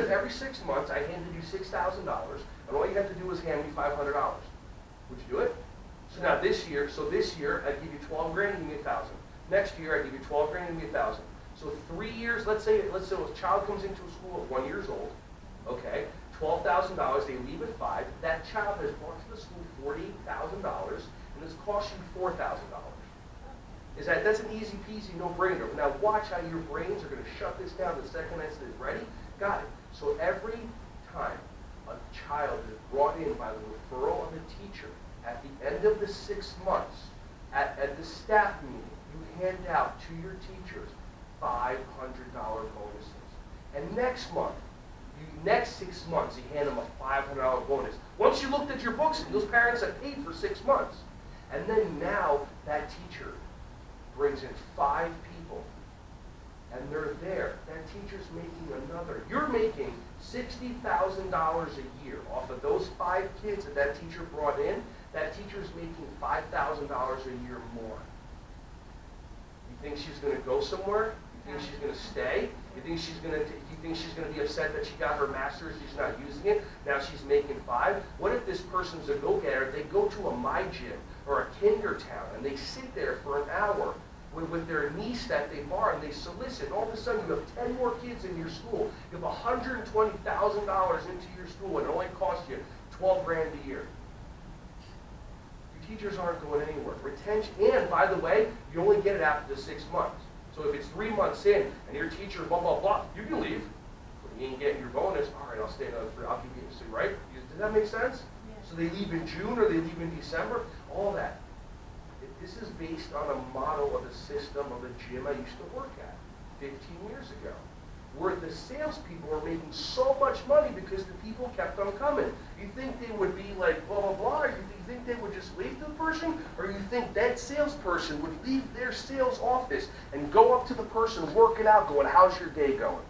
if every 6 months I handed you $6,000, and all you had to do was hand me $500? Would you do it? So now this year, I give you 12 grand and give me 1,000. Next year I give you 12 grand and give me 1,000. So 3 years, let's say a child comes into a school at 1 year old, okay, $12,000, they leave at 5. That child has brought to the school $48,000 and has cost you $4,000. That's an easy peasy no-brainer. Now watch how your brains are going to shut this down the second I say ready. Got it. So every time a child is brought in by the referral of a teacher, at the end of the 6 months, at the staff meeting, you hand out to your teachers $500 bonuses. And next month, next 6 months, you hand them a $500 bonus. Once you looked at your books, those parents have paid for 6 months. And then now that teacher brings in 5 people, and they're there. That teacher's making another. You're making $60,000 a year off of those 5 kids that teacher brought in. That teacher's making $5,000 a year more. You think she's going to go somewhere? You think she's going to stay? You think she's going to be upset that she got her master's, she's not using it? Now she's making 5. What if this person's a go-getter? They go to a My Gym or a Kindertown and they sit there for an hour with their niece that they borrow and they solicit. All of a sudden you have 10 more kids in your school. You have $120,000 into your school and it only costs you 12 grand a year. Your teachers aren't going anywhere. Retention, and by the way, you only get it after the 6 months. So if it's 3 months in and your teacher blah blah blah, you can leave. But you ain't getting your bonus. All right, I'll stay another 3. I'll keep you. So, right? Does that make sense? Yeah. So they leave in June or they leave in December. All that. This is based on a model of a system of a gym I used to work at 15 years ago, where the salespeople are making so much money because the people kept on coming. You think they would be like blah blah blah, or you think they would just leave the person, or you think that salesperson would leave their sales office and go up to the person working out going, how's your day going?